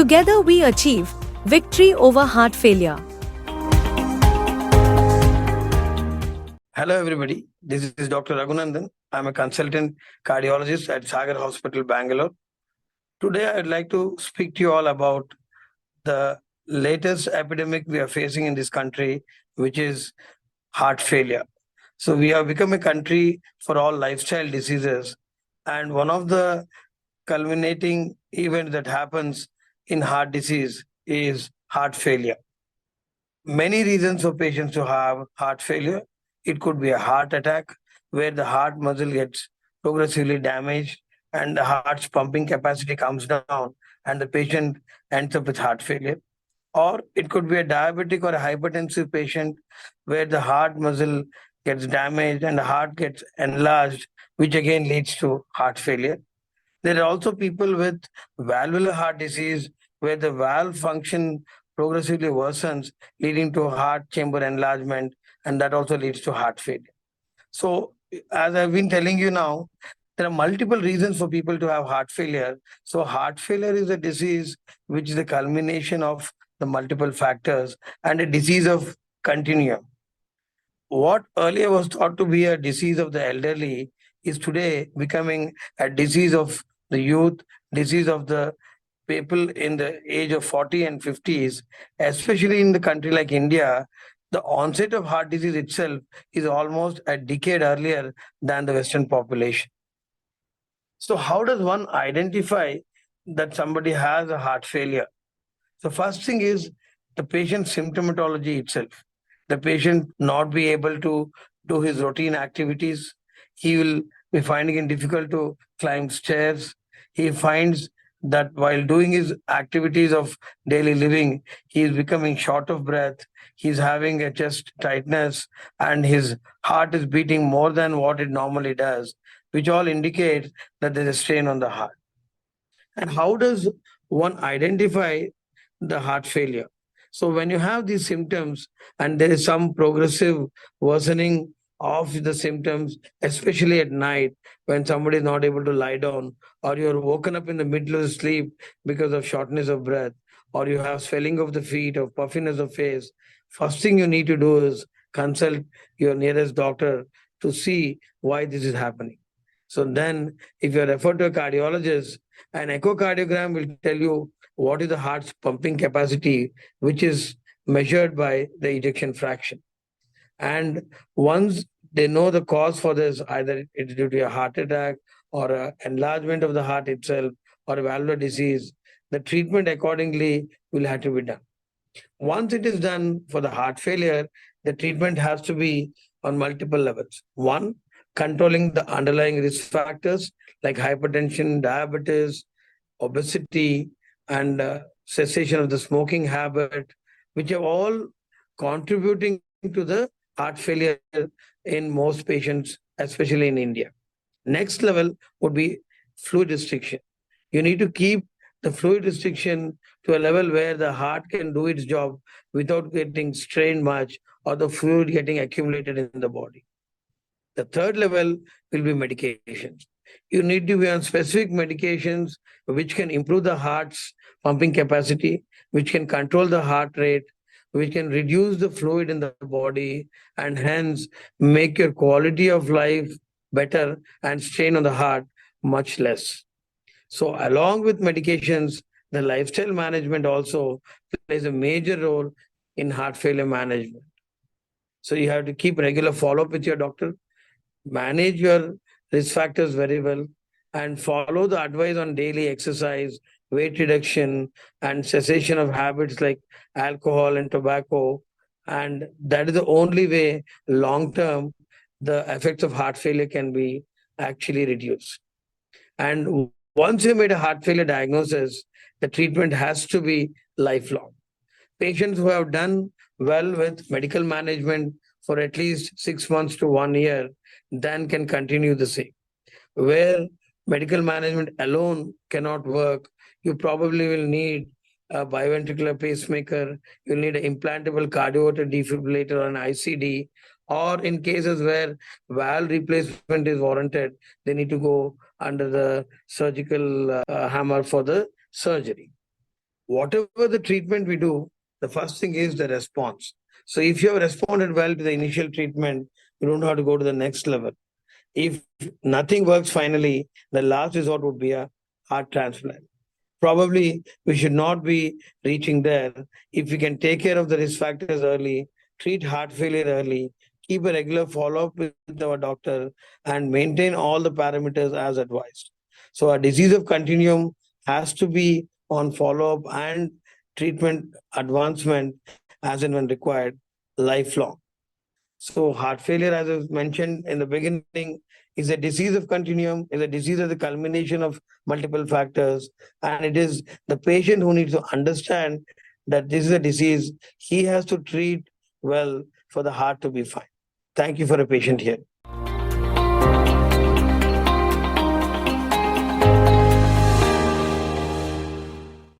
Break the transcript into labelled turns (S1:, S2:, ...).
S1: Together we achieve victory over heart failure.
S2: Hello everybody, this is Dr. Raghunandan. I'm a consultant cardiologist at Sagar Hospital, Bangalore. Today I'd like to speak to you all about the latest epidemic we are facing in this country, which is heart failure. So we have become a country for all lifestyle diseases, and one of the culminating events that happens in heart disease is heart failure. Many reasons for patients to have heart failure. It could be a heart attack where the heart muscle gets progressively damaged and the heart's pumping capacity comes down and the patient ends up with heart failure. Or it could be a diabetic or a hypertensive patient where the heart muscle gets damaged and the heart gets enlarged, which again leads to heart failure. There are also people with valvular heart disease where the valve function progressively worsens, leading to heart chamber enlargement, and that also leads to heart failure. So, as I've been telling you now, there are multiple reasons for people to have heart failure. So, heart failure is a disease which is the culmination of the multiple factors and a disease of continuum. What earlier was thought to be a disease of the elderly is today becoming a disease of the youth, disease of the people in the age of 40 and 50s, especially in the country like India. The onset of heart disease itself is almost a decade earlier than the Western population. So, how does one identify that somebody has a heart failure? So, first thing is the patient's symptomatology itself. The patient not be able to do his routine activities. He will be finding it difficult to climb stairs. He finds that while doing his activities of daily living, he is becoming short of breath. He's having a chest tightness and his heart is beating more than what it normally does, which all indicates that there's a strain on the heart. And how does one identify the heart failure? So when you have these symptoms and there is some progressive worsening of the symptoms, especially at night when somebody is not able to lie down, or you're woken up in the middle of sleep because of shortness of breath, or you have swelling of the feet or puffiness of face, first thing you need to do is consult your nearest doctor to see why this is happening. So then if you're referred to a cardiologist, an echocardiogram will tell you what is the heart's pumping capacity, which is measured by the ejection fraction. And once they know the cause for this, either it's due to a heart attack or an enlargement of the heart itself or a valvular disease, the treatment accordingly will have to be done. Once it is done for the heart failure, the treatment has to be on multiple levels. One, controlling the underlying risk factors like hypertension, diabetes, obesity, and cessation of the smoking habit, which are all contributing to the heart failure in most patients, especially in India. Next level would be fluid restriction. You need to keep the fluid restriction to a level where the heart can do its job without getting strained much or the fluid getting accumulated in the body. The third level will be medications. You need to be on specific medications which can improve the heart's pumping capacity, which can control the heart rate, which can reduce the fluid in the body, and hence make your quality of life better and strain on the heart much less. So, along with medications, the lifestyle management also plays a major role in heart failure management. So, you have to keep regular follow up with your doctor, manage your risk factors very well, and follow the advice on daily exercise, weight reduction, and cessation of habits like alcohol and tobacco. And that is the only way long term the effects of heart failure can be actually reduced. And once you made a heart failure diagnosis, the treatment has to be lifelong. Patients who have done well with medical management for at least 6 months to 1 year then can continue the same. Where medical management alone cannot work, you probably will need a biventricular pacemaker, you'll need an implantable cardioverter defibrillator or an ICD, or in cases where valve replacement is warranted, they need to go under the surgical hammer for the surgery. whatever the treatment we do, the first thing is the response. So if you have responded well to the initial treatment, you don't have to go to the next level. If nothing works finally, the last resort would be a heart transplant. Probably we should not be reaching there. If we can take care of the risk factors early, treat heart failure early, keep a regular follow-up with our doctor, and maintain all the parameters as advised. So a disease of continuum has to be on follow-up and treatment advancement as and when required, lifelong. So heart failure, as I mentioned in the beginning, is a disease of continuum, is a disease of the culmination of multiple factors. And it is the patient who needs to understand that this is a disease he has to treat well for the heart to be fine. Thank you for a patient here.